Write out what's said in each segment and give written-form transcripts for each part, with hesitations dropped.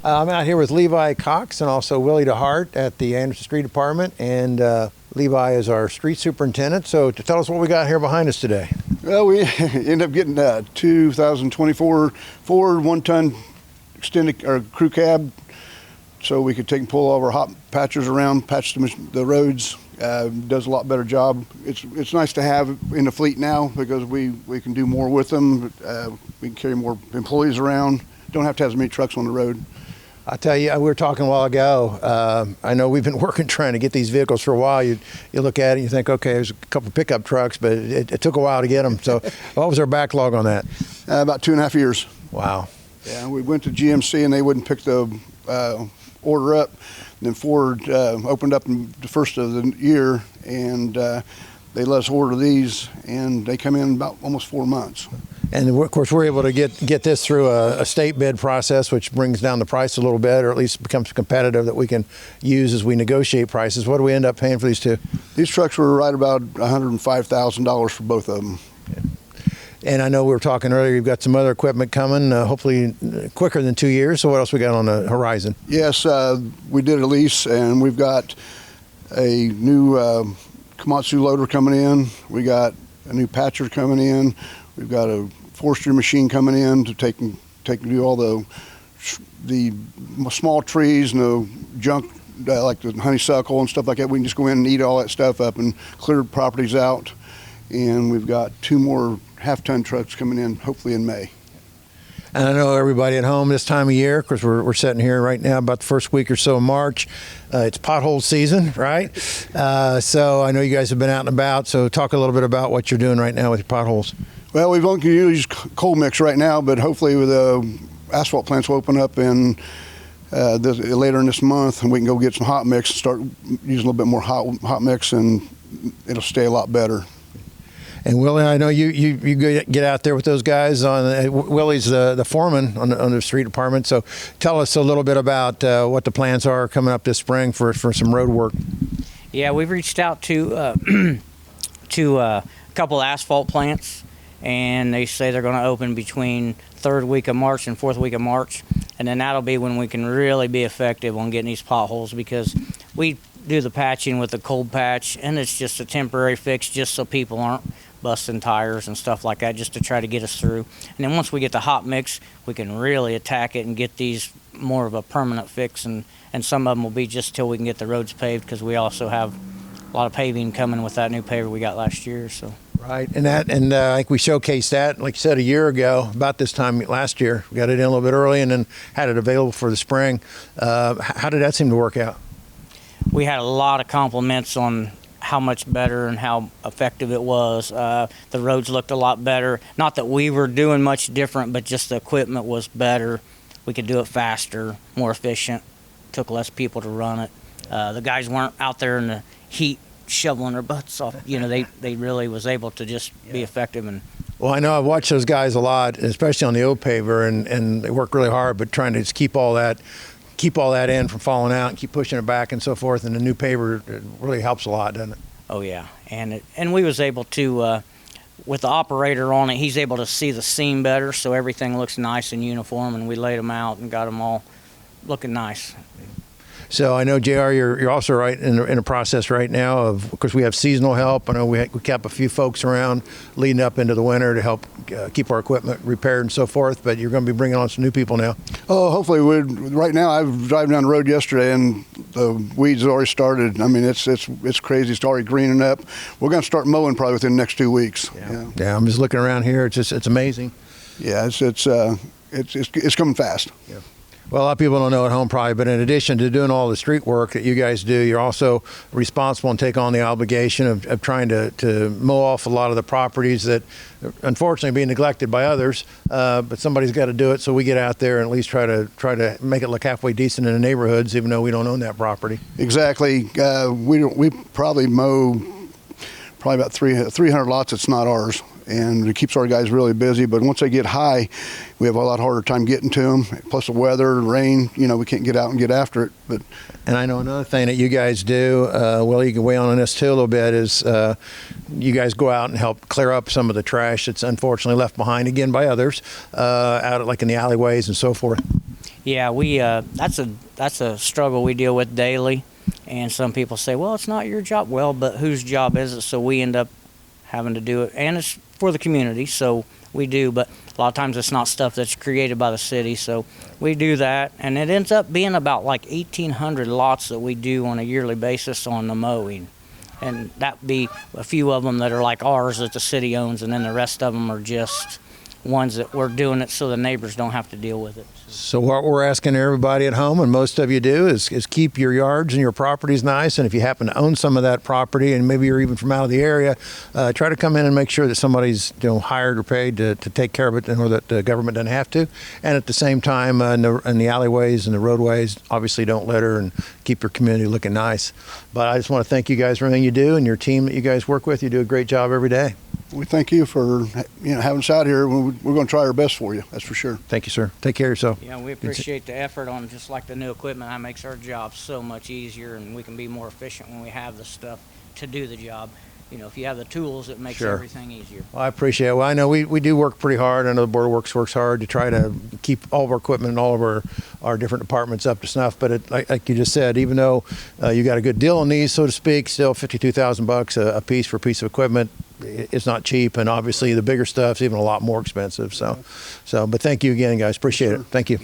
I'm out here with Levi Cox and also Willie DeHart at the Anderson Street Department, and Levi is our street superintendent. So to tell us what we got here behind us today. Well, we ended up getting a 2024 Ford 1-ton extended or crew cab, so we could take and pull all of our hot patchers around, patch the roads. Does a lot better job. It's nice to have in the fleet now because we can do more with them. We can carry more employees around. Don't have to have as many trucks on the road. I'll tell you, we were talking a while ago. I know we've been working trying to get these vehicles for a while. You look at it and you think, okay, there's a couple pickup trucks, but it took a while to get them. So what was our backlog on that? About 2.5 years. Wow. Yeah, we went to GMC and they wouldn't pick the order up. And then Ford opened up in the first of the year, and they let us order these, and they come in about almost 4 months. And of course, we're able to get this through a state bid process, which brings down the price a little bit, or at least becomes competitive that we can use as we negotiate prices. What do we end up paying for these two? These trucks were right about $105,000 for both of them. Yeah. And I know we were talking earlier, you've got some other equipment coming, hopefully quicker than 2 years. So what else we got on the horizon? Yes, we did a lease, and we've got a new Komatsu loader coming in. We got a new patcher coming in. We've got a forestry machine coming in to take and do all the small trees and the junk like the honeysuckle and stuff like that. We can just go in and eat all that stuff up and clear properties out. And we've got 2 more half-ton trucks coming in, hopefully in May. And I know everybody at home this time of year, because we're sitting here right now about the first week or so of March. It's pothole season, right? So I know you guys have been out and about. So talk a little bit about what you're doing right now with your potholes. Well, we've only used cold mix right now, but hopefully with the asphalt plants will open up in later in this month, and we can go get some hot mix and start using a little bit more hot mix, and it'll stay a lot better. And Willie, I know you get out there with those guys. Willie's the foreman on the street department. So tell us a little bit about what the plans are coming up this spring for some road work. Yeah, we've reached out to a couple of asphalt plants, and they say they're going to open between 3rd week of March and 4th week of March. And then that'll be when we can really be effective on getting these potholes, because we do the patching with a cold patch, and it's just a temporary fix just so people aren't busting tires and stuff like that, just to try to get us through. And then once we get the hot mix, we can really attack it and get these more of a permanent fix, and some of them will be just till we can get the roads paved, because we also have a lot of paving coming with that new paver we got last year. So. Right, and like we showcased that, like you said, a year ago, about this time last year. We got it in a little bit early and then had it available for the spring. How did that seem to work out? We had a lot of compliments on how much better and how effective it was. The roads looked a lot better. Not that we were doing much different, but just the equipment was better. We could do it faster, more efficient. Took less people to run it. The guys weren't out there in the heat shoveling their butts off. You know, they really was able to just be effective. And well, I know I've watched those guys a lot, especially on the old paver, and they work really hard, but trying to just keep all that in from falling out and keep pushing it back and so forth. And the new paver, it really helps a lot, doesn't it? Oh yeah, and we was able to, with the operator on it, he's able to see the seam better, so everything looks nice and uniform. And we laid them out and got them all looking nice. So I know, JR, you're also right in a process right now of course, we have seasonal help. I know we kept a few folks around leading up into the winter to help keep our equipment repaired and so forth, but you're going to be bringing on some new people now. Oh, hopefully. Right now, I was driving down the road yesterday, and the weeds have already started. I mean, it's crazy. It's already greening up. We're going to start mowing probably within the next 2 weeks. Yeah, I'm just looking around here. It's amazing. Yeah, it's coming fast. Yeah. Well, a lot of people don't know at home probably, but in addition to doing all the street work that you guys do, you're also responsible and take on the obligation of trying to mow off a lot of the properties that unfortunately being neglected by others, but somebody's got to do it, so we get out there and at least try to make it look halfway decent in the neighborhoods, even though we don't own that property. Exactly. We probably mow about 300 lots. It's not ours. And it keeps our guys really busy, but once they get high, we have a lot harder time getting to them. Plus the weather, rain, we can't get out and get after it. And I know another thing that you guys do, well, you can weigh on this too a little bit, is you guys go out and help clear up some of the trash that's unfortunately left behind again by others, out like in the alleyways and so forth. Yeah, we that's a struggle we deal with daily, and some people say, well, it's not your job. Well, but whose job is it? So we end up having to do it, and it's for the community, so we do. But a lot of times it's not stuff that's created by the city, so we do that, and it ends up being about like 1,800 lots that we do on a yearly basis on the mowing. And that be a few of them that are like ours that the city owns, and then the rest of them are just ones that we're doing it so the neighbors don't have to deal with it. So what we're asking everybody at home, and most of you do, is keep your yards and your properties nice. And if you happen to own some of that property, and maybe you're even from out of the area, try to come in and make sure that somebody's hired or paid to take care of it, or that the government doesn't have to. And at the same time, in the alleyways and the roadways, obviously don't litter and keep your community looking nice. But I just want to thank you guys for everything you do, and your team that you guys work with. You do a great job every day. We thank you for having us out here. We're going to try our best for you. That's for sure. Thank you, sir. Take care of yourself. Yeah, we appreciate the effort on just like the new equipment. That makes our job so much easier, and we can be more efficient when we have the stuff to do the job. If you have the tools, it makes Sure. everything easier. Well, I appreciate it. Well, I know we do work pretty hard. I know the Board of Works works hard to try to keep all of our equipment and all of our different departments up to snuff. But like you just said, even though you got a good deal on these, so to speak, still $52,000 a piece for a piece of equipment. It's not cheap, and obviously the bigger stuff's even a lot more expensive. But thank you again, guys. Appreciate it. Thank you.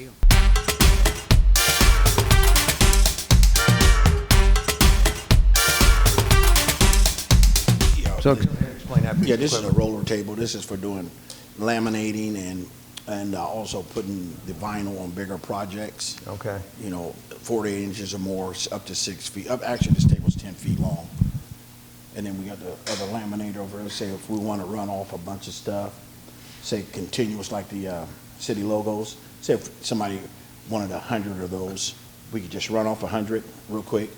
So explain that. Yeah, this is a roller table. This is for doing laminating and also putting the vinyl on bigger projects. Okay. 48 inches or more, up to 6 feet. Actually, this table's 10 feet long. And then we got the other laminator over there. Say if we want to run off a bunch of stuff, say continuous like the city logos. Say if somebody wanted 100 of those, we could just run off 100 real quick,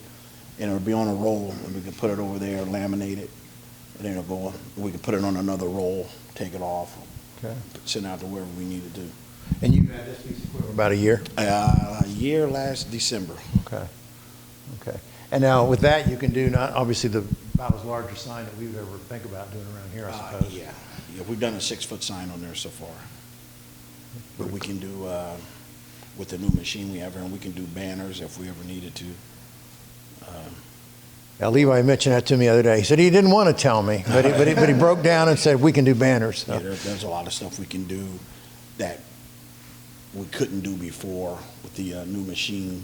and it'll be on a roll, and we can put it over there, laminate it, and then it'll go. We can put it on another roll, take it off, Okay. send it out to wherever we need it to. And you've had this piece of equipment about a year? A year last December. Okay. Okay. And now with that, you can do not obviously about as large a sign that we would ever think about doing around here, I suppose. Yeah, we've done a 6-foot sign on there so far. But we can do, with the new machine we have here, and we can do banners if we ever needed to. Now, Levi mentioned that to me the other day. He said he didn't want to tell me, but he broke down and said we can do banners. So. Yeah, there's a lot of stuff we can do that we couldn't do before with the new machine.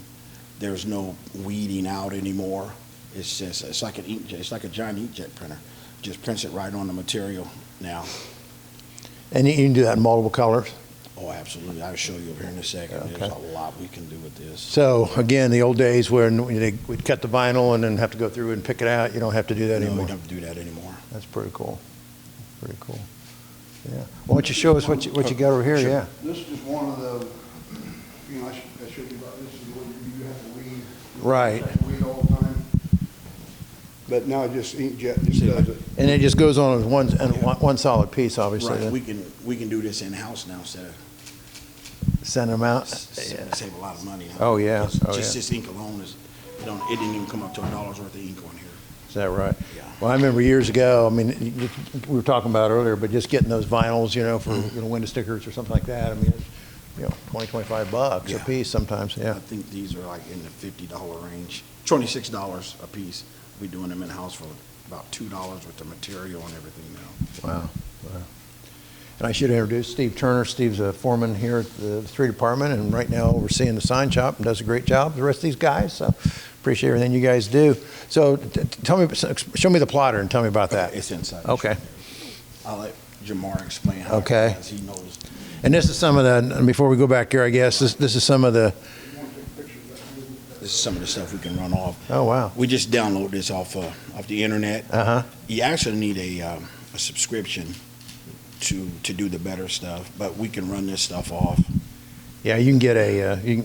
There's no weeding out anymore. It's like an inkjet. It's like a giant inkjet printer. Just prints it right on the material now. And you can do that in multiple colors. Oh, absolutely. I'll show you over here in a second. Okay. There's a lot we can do with this. So again, the old days when we'd cut the vinyl and then have to go through and pick it out, you don't have to do that No, anymore. we don't have to do that anymore. That's pretty cool. Pretty cool. Yeah. Why don't you show us what you got over here? Sure. Yeah. This is one of the, I showed you about, this is what you have to weed. Right. You have to weed all the time. But now it just inkjet just does it. And it just goes on as one solid piece, obviously. Right. Then We can do this in-house now instead of send them out. save a lot of money. Oh, yeah. Just, Oh, just yeah. this ink alone it didn't even come up to $1 worth of ink on here. Is that right? Yeah. Well, I remember years ago, I mean, we were talking about earlier, but just getting those vinyls, for window stickers or something like that, I mean, it's, $20, $25 a Yeah. piece sometimes, yeah. I think these are like in the $50 range, $26 a piece. We're doing them in-house for about $2 with the material and everything now. Wow. And I should introduce Steve Turner. Steve's a foreman here at the street department and right now overseeing the sign shop and does a great job. The rest of these guys, so appreciate everything you guys do. So show me the plotter and tell me about that. It's inside. Okay. I'll let Jamar explain how Okay. as he knows. And this is some of the, and before we go back here, I guess, this is some of the, This is some of the stuff we can run off. oh, wow. We just download this off the internet. Uh-huh. You actually need a subscription to do the better stuff, but we can run this stuff off. Yeah, you can get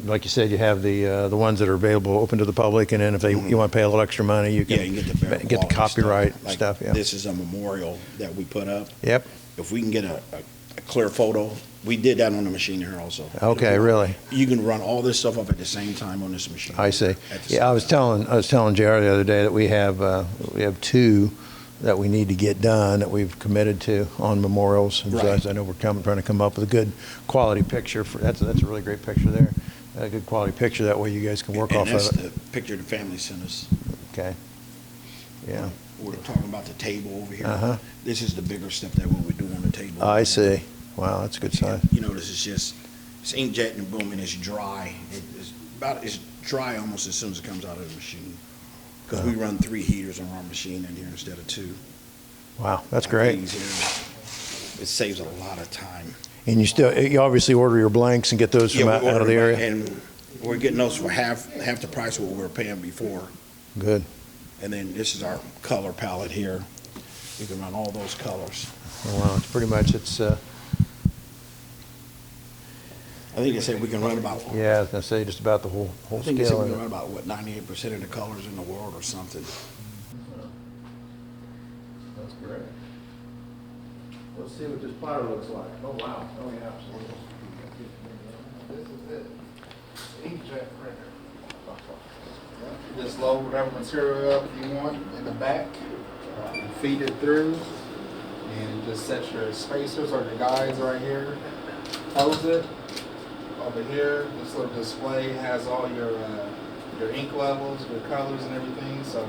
like you said, you have the ones that are available, open to the public, and then if you want to pay a little extra money, you can Yeah, you can get the better get the quality copyright Like, stuff, yeah. This is a memorial that we put up. Yep. If we can get a clear photo, we did that on the machine here also. Okay, really? You can run all this stuff up at the same time on this machine. I see. At the Yeah, I same was telling JR the other day that we have two that we need to get done that we've committed to on memorials. And so Right. I know we're trying to come up with a good quality picture. That's a really great picture there. a good quality picture. That way you guys can work And off that's of it. the picture the family sent us. Okay. Yeah. We're talking about the table over here. Uh-huh. This is the bigger stuff that we would do on the table. I see. Wow, that's a good sign. You know, this is just, it's inkjet and boom, and it's dry. It's dry almost as soon as it comes out of the machine. Because we run 3 heaters on our machine in here instead of 2. Wow, that's Like great. these here. It saves a lot of time. And you obviously order your blanks and get those from Yeah, out we of order the them, area? and we're getting those for half the price of what we were paying before. Good. And then this is our color palette here. We can run all those colors. Oh, wow, it's pretty much, it's, I think they said we can run about, yeah, I was gonna say just about the whole I think they said we scale. can run about, what, 98% of the colors in the world or something. That's great. Let's see what this plotter looks like. Oh, wow. Oh, yeah, absolutely. This is it. Inkjet printer. You just load whatever material up you want in the back, feed it through, and you just set your spacers or your guides right here. Close it. Over here, this little display has all your ink levels, your colors and everything. So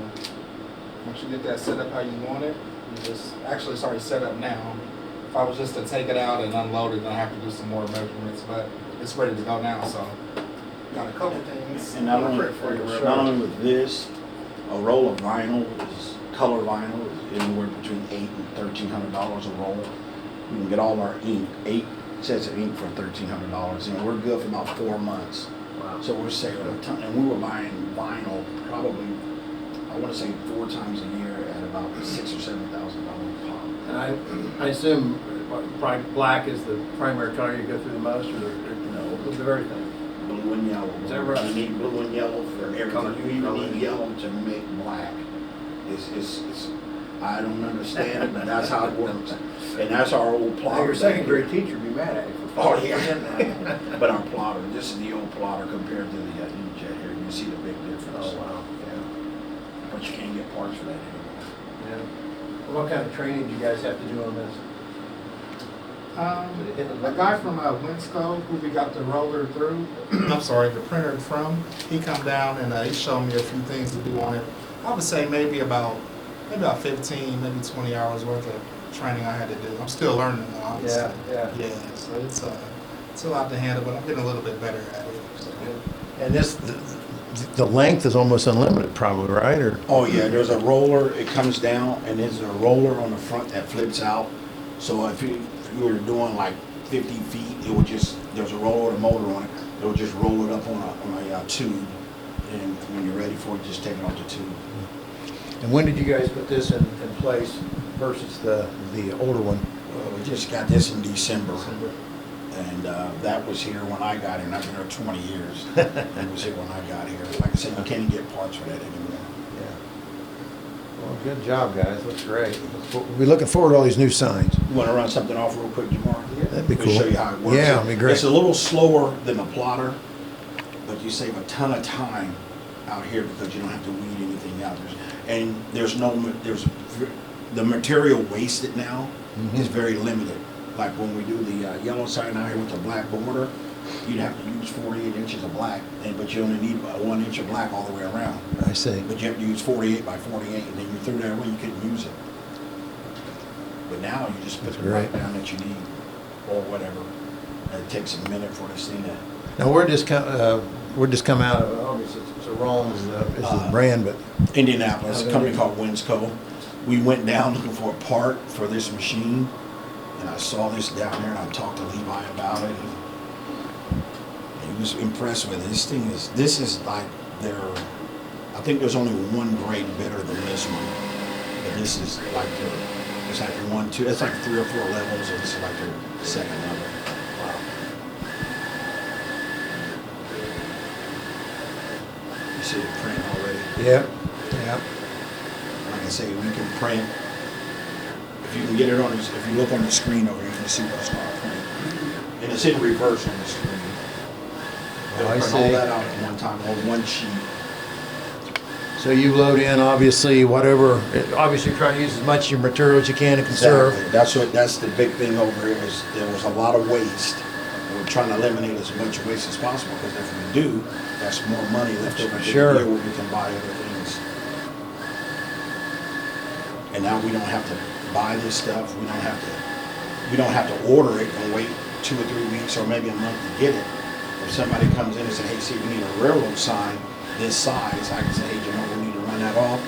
once you get that set up how you want it, you just, actually it's already set up now. If I was just to take it out and unload it, then I have to do some more measurements, but it's ready to go now, so got a couple things. And not I'll only, print for you real not quick. only with this, a roll of vinyl is, color vinyl is anywhere between $800 and $1,300 a roll. You can get all our ink, 8 sets of ink for $1,300, and we're good for about 4 months. Wow. So we're saving a ton, and we were buying vinyl probably, I want to say 4 times a year at about $6,000 or $7,000 a pop. And I assume black is the primary color you go through the most, or no, a little bit of everything. Blue and yellow. Is that right? You need blue and yellow for everything. Color. You even Color. need yellow to make black. It's, I don't understand it, but that's how it works. And that's our old plotter. Now, your second grade teacher would be mad at you for Oh, forgetting yeah. that. But our plotter, this is the old plotter compared to the inkjet here. You see the big difference. Oh, wow, yeah. But you can't get parts for that anymore. Yeah. What kind of training do you guys have to do on this? A guy from Winsco, who we got the roller through, I'm sorry, the printer from, he come down and he showed me a few things to do on it. I would say maybe about 15, maybe 20 hours worth of training I had to do. I'm still learning though, obviously. Yeah. Yeah, so it's a lot to handle, but I'm getting a little bit better at it. So. And this, the length is almost unlimited probably, right? Or Oh yeah, there's a roller, it comes down, and there's a roller on the front that flips out. So if you were doing like 50 feet, it would just, there's a roller with a motor on it, it would just roll it up on a tube. And when you're ready for it, just take it off the tube. And when did you guys put this in place versus the older one? We just got this in December. And that was here when I got here, and I've been here 20 years. It was here when I got here. Like I said, you can't get parts for that anymore. Yeah. Well, good job, guys. Looks great. We'll be looking forward to all these new signs. You want to run something off real quick, Jamar? That'd be Let me cool. show you how it works. Yeah, that'd be great. It's a little slower than the plotter, but you save a ton of time out here because you don't have to weed anything out. There's the material wasted now is very limited. Like when we do the yellow sign out here with the black border, you'd have to use 48 inches of black, but you only need 1 inch of black all the way around. I see. But you have to use 48 by 48, and then you threw that away, you couldn't use it. But now you just put That's the black great. down that you need, or whatever. And it takes a minute for this thing to. Now we're just come out of August. It's a wrong is the brand, but Indianapolis, a Oh, company yeah. called Winsco. We went down looking for a part for this machine, and I saw this down there, and I talked to Levi about it. And he was impressed with it. This is like I think there's only one grade better than this one, but this is like it's like 1, 2, it's like 3 or 4 levels, and this is like their second level. Wow. You see it print already? yeah. Like I say, we can print. If you can get it on, if you look on the screen over here, you can see what's going to print. And it's in reverse on the screen. They'll I print all see. that out at one time on one sheet. So you load in obviously whatever. Obviously, you're trying to use as much of your material as you can to conserve. Exactly. That's the big thing over here is there was a lot of waste. we're trying to eliminate as much waste as possible, because if we do, that's more money left over at the Sure. year where we can buy other things. And now we don't have to buy this stuff, we don't have to order it and wait 2 or 3 weeks or maybe a month to get it. If somebody comes in and says, hey, see, we need a railroad sign this size, I can say, hey, Jamar, we need to run that off.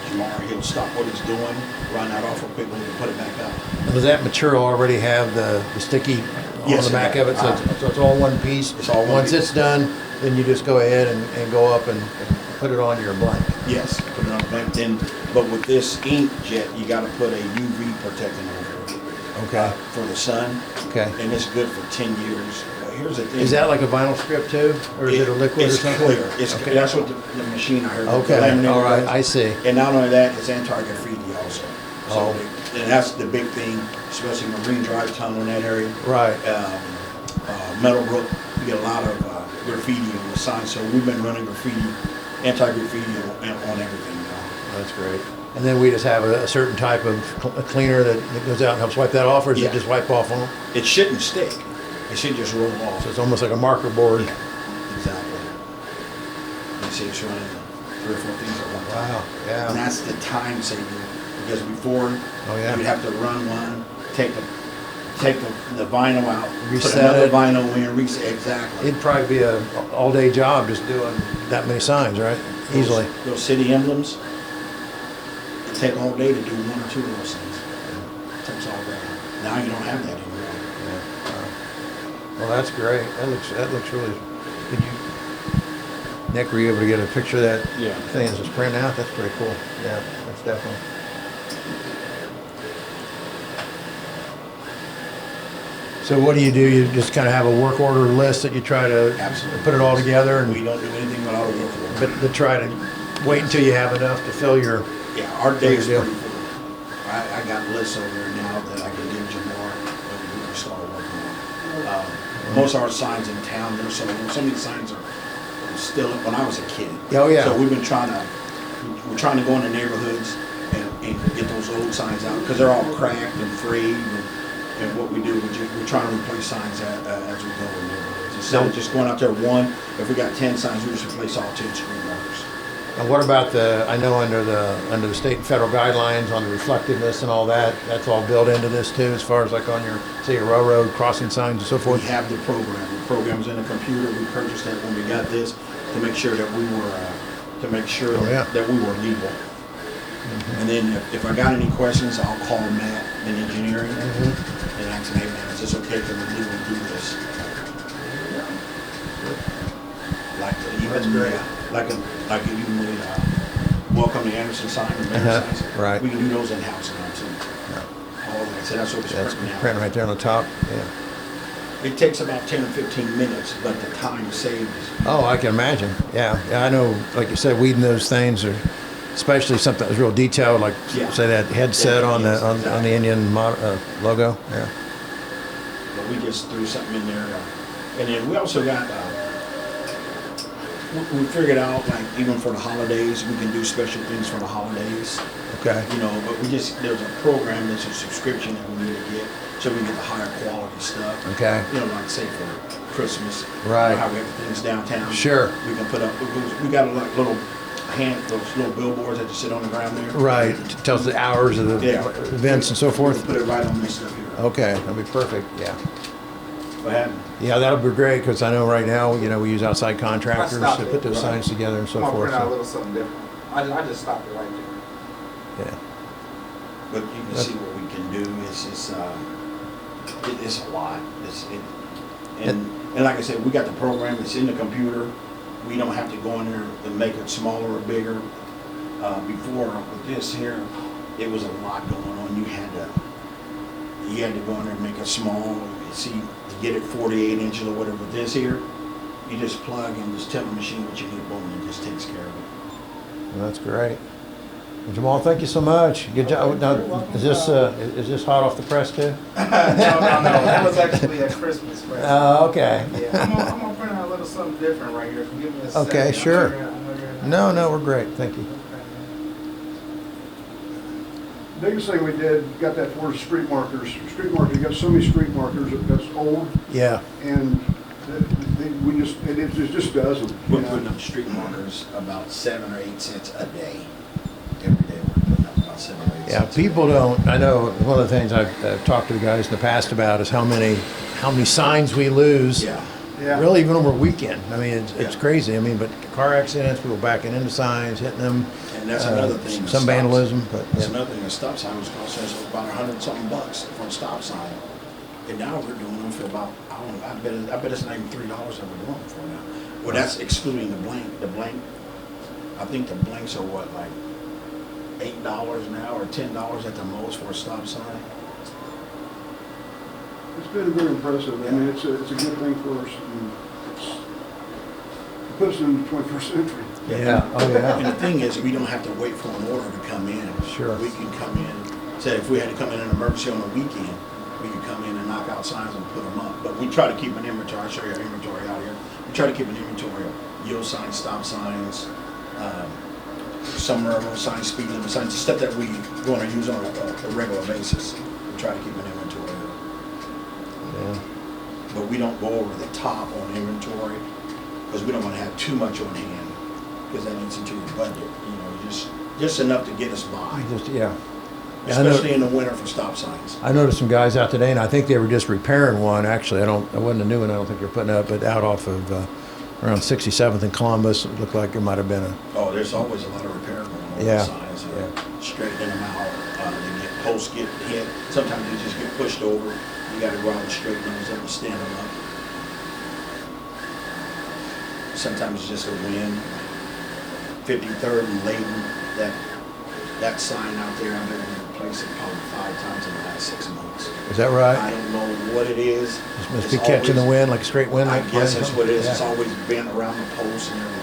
Jamar, he'll stop what he's doing, run that off real quick, and we can put it back up. Does that material already have the sticky on Yes, the it back does. of it? So it's all one piece? It's all one Once piece. it's done, then you just go ahead and go up and put it on your blank. Yes, put it on back then, but with this inkjet, you gotta put a UV protectant over it. Okay. For the sun, Okay. and it's good for 10 years. But here's the thing. Is that like a vinyl strip too? Or is it a liquid or It's something? clear. It's, Okay. that's what the machine I heard. the Okay, laminator all right, does. I see. And not only that, it's anti-graffiti also. Oh. And that's the big thing, especially Marine Drive Tunnel in that area. Right. Meadowbrook, you get a lot of graffiti on the sign, so we've been running graffiti, anti-graffiti on everything now. That's great. And then we just have a certain type of cleaner that goes out and helps wipe that off, or does Yeah. it just wipe off on them? It shouldn't stick. It should just roll off. So it's almost like a marker board. Exactly. You see, it's running 3 or 4 things at one time. Wow, And yeah. that's the time saving, because before, Oh, yeah. you'd have to run one, take the vinyl out, Reset put another it. vinyl in, reset, exactly. It'd probably be a all-day job just doing that many signs, right? Easily. Those city emblems, it take all day to do 1 or 2 of those things. It takes all day. Now you don't have that anymore. Well, that's great. That looks really. Did you, Nick? Were you able to get a picture of that Yeah. thing as it's printed out? That's pretty cool. Yeah, that's definitely. So what do? You just kind of have a work order list that you try to Absolutely. put it all together, We and don't do anything without a work order. but try to wait until you have enough to fill your. Yeah, our day's deal. pretty full. I got lists over there now that I can give Jamar, that we can start working on. Most of our signs in town, there's some of these signs are still, when I was a kid. Oh, yeah. So we're trying to go in the neighborhoods and get those old signs out, because they're all cracked and frayed, and what we do, we're trying to replace signs as we go in neighborhoods. Instead of just going out there one, if we got 10 signs, we just replace all 10 street markers. And what about I know under the state and federal guidelines on the reflectiveness and all that, that's all built into this too, as far as like on your, say, your railroad crossing signs and so We forth? have the program. The program's in the computer. We purchased that when we got this to make sure that we were Oh, yeah. that we were legal. And then if I got any questions, I'll call Matt in engineering and ask him, hey man, is this okay? Can we legally do this? Like That's even great. like even with Welcome to Anderson sign and mayor signs, Right. we can do those in house now too. All that. So that's what it's That's printing now. printed right there on the top. Yeah. It takes about 10 or 15 minutes, but the time saved is Oh, I can imagine. Yeah, I know. Like you said, weeding those things, or especially something that's real detailed, like Yeah. say that headset Yeah, on yes, the on exactly. the Indian logo. Yeah. but we just threw something in there. And then we also got, we figured out, like, even for the holidays, we can do special things for the holidays, Okay. you know, but there's a program that's a subscription that we need to get, so we can get the higher quality stuff. Okay. You know, like, say, for Christmas. Right. How we have things downtown. Sure. We can put up, we got a little those little billboards that just sit on the ground there. Right. Tells the hours of the Yeah. events and so We can forth. put it right on this stuff here. Okay, that'd be perfect. Yeah. Go ahead. Yeah, that'll be great because I know right now, we use outside I contractors stopped to it. put those Right. signs together and so I'm gonna forth. print out a So, little something different. I just stopped it right there. yeah. But you can see what we can do. It's just, it's a lot. And like I said, we got the program. It's in the computer. We don't have to go in there and make it smaller or bigger. Before with this here, it was a lot going on. You had to go in there and make it small. You see, to get it 48 inches or whatever. With this here, you just plug and just tell the machine what you need, boom, and it just takes care of it. Well, that's great. Well, Jamal, thank you so much. Good job. Now, is this hot off the press too? No. That was actually a Christmas present. Oh, okay. Yeah, I'm gonna print out a little something different right here. Give me a second. Okay, I know sure. you're in- I know you're in- No, we're great. Thank you. Biggest thing we did, got that for street markers. Street markers, you got so many street markers that's old, Yeah. and it just doesn't. We're putting up street markers about 7 or 8 cents a day. Every day we're putting up about 7 or 8 Yeah, cents. people don't, I know, one of the things I've talked to the guys in the past about is how many signs we lose. Yeah. Yeah. Really, even over weekend. I mean, it's Yeah. crazy. I mean, but car accidents, people backing into signs, hitting them. And that's another thing. Some vandalism, but That's yeah. another thing. A stop sign was costing us about $100-something for a stop sign. And now we're doing them for about, I don't know, I bet it's not even $3 that we're doing them for now. Well, that's excluding the blank. The blank, I think the blanks are what, like $8 now or $10 at the most for a stop sign? It's been very impressive. I mean, it's a good thing for us. And it puts us in the 21st century. Yeah, oh And yeah. the thing is, we don't have to wait for an order to come in. Sure. We can come in, say if we had to come in an emergency on a weekend, we could come in and knock out signs and put them up. But we try to keep an inventory. I'll show you our inventory out here. We try to keep an inventory of yield signs, stop signs, some railroad signs, speed limit signs, stuff that we want to use on a regular basis. We try to keep an inventory of. Yeah. But we don't go over the top on inventory because we don't want to have too much on hand because that eats into your budget. You know, just enough to get us by, Yeah. Yeah, I know- especially in the winter for stop signs. I noticed some guys out today, and I think they were just repairing one. Actually, it wasn't a new one. I don't think they're putting up, but out off of around 67th and Columbus. It looked like it might have been a. Oh, there's always a lot of repair going on Yeah, with signs. Straightening them out. They get posts get hit. Sometimes they just get pushed over. You got to go out and straighten those up and stand them up. Sometimes it's just a wind. 53rd and Layton, that sign out there, I've been replaced it probably 5 times in the last 6 months. Is that I right? don't know what it is. It must It's be catching the always- wind, like a straight wind. I like guess that's what it is. It's Yeah. always bent around the post and everything.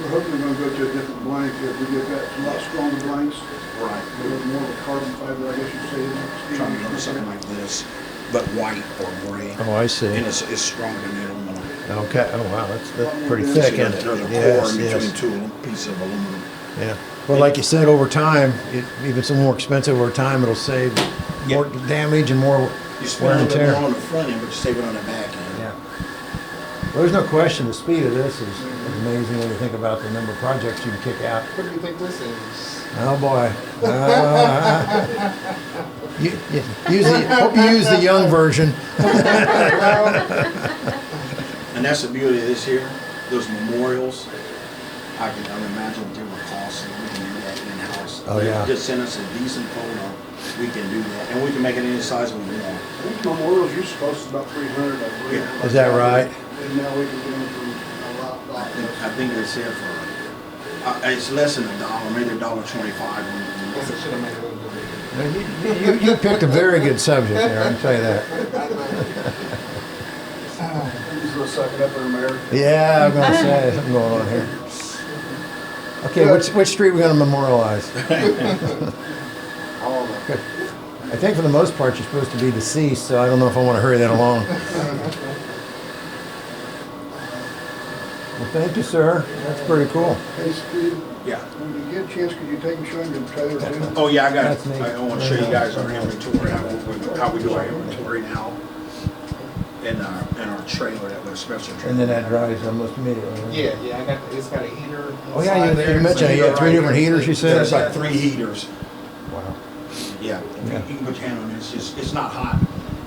We're hoping we're going to go to a different blank. If we get that, some lot stronger blanks, Right. a little more of a carbon fiber, I guess you'd say. Trying to do something like this, but white or gray. Oh, I see. And it's stronger than the aluminum. Okay. Oh, wow. That's pretty See, thick, See, isn't it? there's a core Yes, in between yes. two pieces of aluminum. Yeah. Well, like you said, over time, even some more expensive over time, it'll save more damage and more You wear spend a and little bit tear. more on the front end, but you save it on the back end. Yeah. Well, there's no question the speed of this is amazing when you think about the number of projects you can kick out. What do you think this is? Oh boy. Hope you use the young version. And that's the beauty of this here, those memorials. I can imagine what they would cost, and we can do that in-house. Oh, yeah. Just send us a decent photo, we can do that, and we can make it any size we want. I think memorials used to cost about 300, I believe. Yeah. Is that right? And now we can do them for a lot less. I think it's here for, it's less than $1, maybe $1.25. Guess I should have made it a little bit bigger. You picked a very good subject there, I can tell you that. Just go suck it up there, Mayor. Yeah, I'm gonna say, something going on here. Okay, which street we gonna memorialize? All of them. I think for the most part, you're supposed to be deceased, so I don't know if I wanna hurry that along. Well, thank you, sir. That's pretty cool. Hey, Steve, Yeah. when you get a chance, could you take me showing your trailer too? Oh, yeah, I got That's it. neat. I want to show you guys our inventory, how we do our inventory now. And our trailer, that was a special trailer. And then that dries almost immediately. right? Yeah, I got, it's got a heater. Oh, yeah, inside there, you mentioned so you had go 3 right different here. heaters, you said? There's like 3 heaters. Wow. Yeah, Yeah. you can put your hand on it. It's not hot,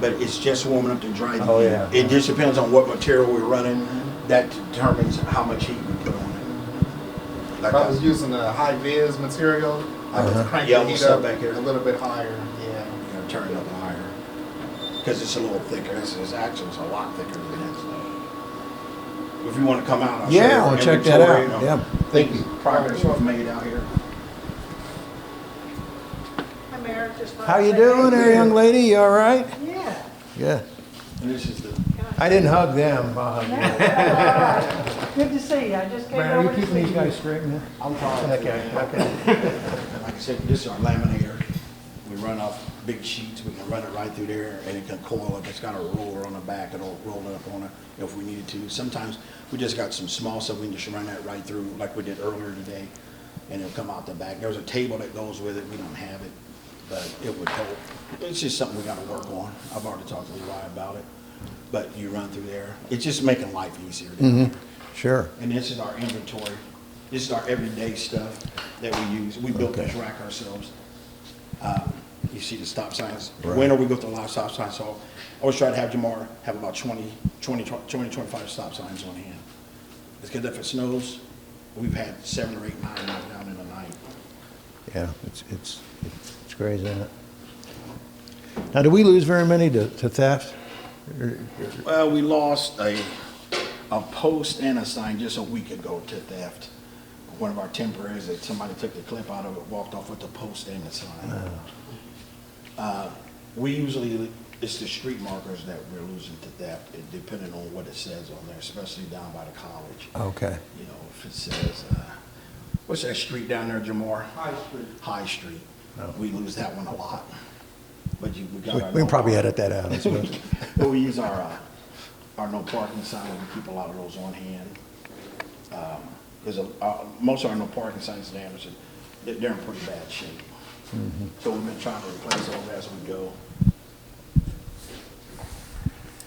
but it's just warming up to dry the Oh, heat. yeah. It just depends on what material we're running. That determines how much heat we put on it. Like If I was using a high vis material, I Uh-huh. would crank Yeah, the we'll heat step up back here. a little bit higher. Yeah. you gotta turn it up higher. Because it's a little thicker. It's actually a lot thicker than that. So. If you want to come out, I'll show you Yeah, our I'll check that inventory, out. you know, Yeah. Things progress we've made out here. Hi, Mayor. Just wanted How to you say doing thank there, you. young lady? You all right? Yeah. Good. And this is the. I didn't hug them. I'll hug you. Good to see you. I just came Brad, are over you to keeping see these you. guys straight in there? I'm fine. Okay, okay. Like I said, this is our laminator. We run off big sheets, we can run it right through there and it can coil up. It's got a roller on the back, it'll roll it up on it if we needed to. Sometimes we just got some small stuff, we can just run that right through like we did earlier today. and it'll come out the back. There's a table that goes with it. We don't have it, but it would help. It's just something we got to work on. I've already talked to Levi about it, but you run through there. It's just making life easier. Sure. And this is our inventory. This is our everyday stuff that we use. We built this rack ourselves. You see the stop signs. Right. Winter, we go through a lot of stop signs, so I always try to have Jamar have about 25 stop signs on hand. It's because if it snows, we've had 7 or 8, 9 knocked down in the night. Yeah, it's crazy, isn't it? Now, do we lose very many to theft? Well, we lost a post and a sign just a week ago to theft. One of our temporaries, that somebody took the clip out of it, walked off with the post and the sign. We usually, it's the street markers that we're losing to theft, depending on what it says on there, especially down by the college. Okay. You know, if it says, what's that street down there, Jamar? High Street. High Street. Oh. We lose that one a lot. But we got our We can probably edit that out. But we use our no parking sign, we keep a lot of those on hand. Most of our no parking signs in Anderson, they're in pretty bad shape. So we've been trying to replace those as we go.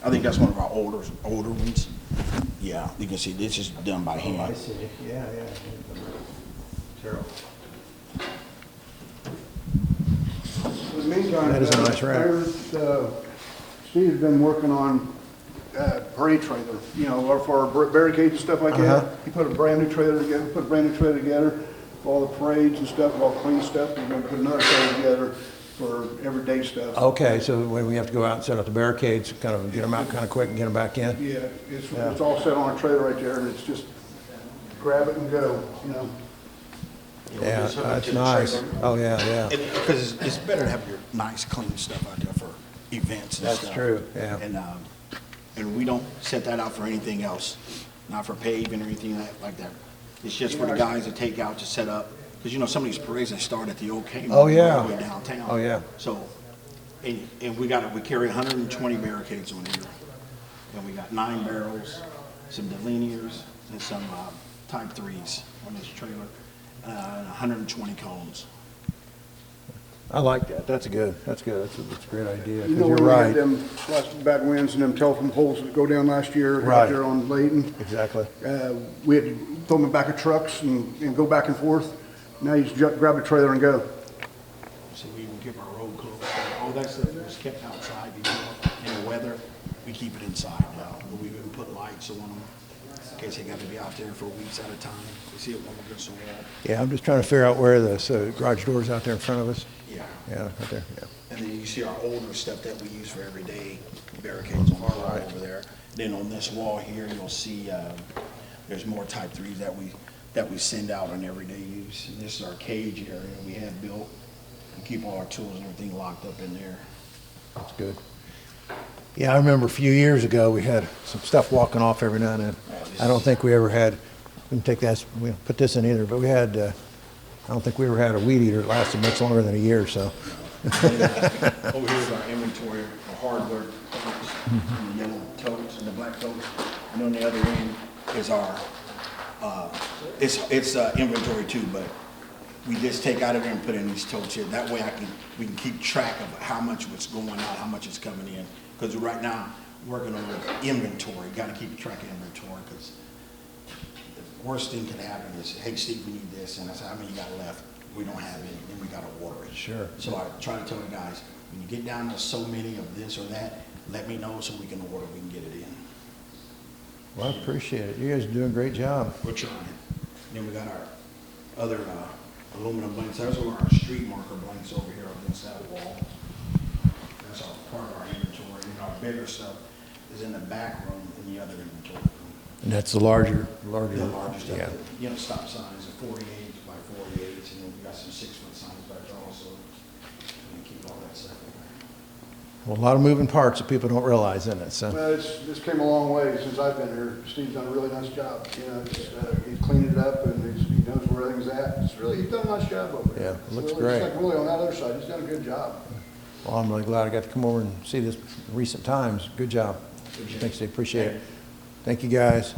I think that's one of our older ones. Yeah, you can see this is done by hand. I see. Yeah. Terrible. In the meantime, That is a nice rack. Steve has been working on parade trailer, you know, for our barricades and stuff like Uh-huh. that. He put a brand new trailer together, for all the parades and stuff, all clean stuff. We're gonna put another trailer together for everyday stuff. Okay, so when we have to go out and set up the barricades, kind of get them out kind of quick and get them back in? Yeah, it's all set on a trailer right there, and it's just grab it and go, you know. Yeah, Just hook it that's to the nice. trailer. Oh, yeah. Because it's better to have your nice, clean stuff out there for events and That's stuff. true, yeah. And we don't set that out for anything else, not for paving or anything like that. It's just for the guys to take out to set up, because you know, some of these parades, they start at the OK. Oh, yeah. All the way downtown. Oh, yeah. So, and we carry 120 barricades on here. And we got 9 barrels, some delineators, and some type 3s on this trailer, 120 cones. I like that. That's good. That's a great idea, You because know, you're when we had right. them plastic back winds and them telephone poles that go down last year, Right. out there on Layton. Exactly. We had to throw them in the back of trucks and go back and forth. Now you just grab the trailer and go. So we even keep our road closed. All that stuff was kept outside before. In the weather, we keep it inside now. But we even put lights on them in case they got to be out there for weeks at a time. You see it when we're so wall. Yeah, I'm just trying to figure out where the garage door's out there in front of us. Yeah. Yeah, right there, yeah. And then you see our older stuff that we use for everyday barricades on our wall over there. Then on this wall here, you'll see there's more type 3s that we send out on everyday use. And this is our cage area we had built. We keep all our tools and everything locked up in there. That's good. Yeah, I remember a few years ago, we had some stuff walking off every now and then. I don't think we ever had, we don't put this in either, but we had, I don't think we ever had a weed eater that lasted much longer than a year, so. Over here is our inventory of hardware totes, and the yellow totes and the black totes. And on the other end is our, it's inventory too, but we just take out of there and put in these totes here. That way we can keep track of how much what's going out, how much is coming in. Because right now, working on inventory, got to keep track of inventory, because the worst thing can happen is, hey, Steve, we need this, and I say, how many you got left? We don't have any, then we got to order it. Sure. So I try to tell the guys, when you get down to so many of this or that, let me know so we can order, we can get it in. Well, I appreciate it. You guys are doing a great job. We're trying. Then we got our other aluminum blanks. Those are our street marker blanks over here against that wall. That's all part of our inventory. And our bigger stuff is in the back room in the other inventory room. And that's the larger, The larger stuff, yeah. you know, stop signs, the 48 by 48s, and then we got some 6-foot signs back there also. And keep all that stuff in there. Well, a lot of moving parts that people don't realize, isn't it? So, Well, this came a long way since I've been here. Steve's done a really nice job. You know, he's cleaned it up and he knows where everything's at. He's done a nice job over there. Yeah, it looks It's great. like really on that other side, he's done a good job. well, I'm really glad I got to come over and see this in recent times. Good job. Thanks, Dave. Appreciate it. Thank you, guys.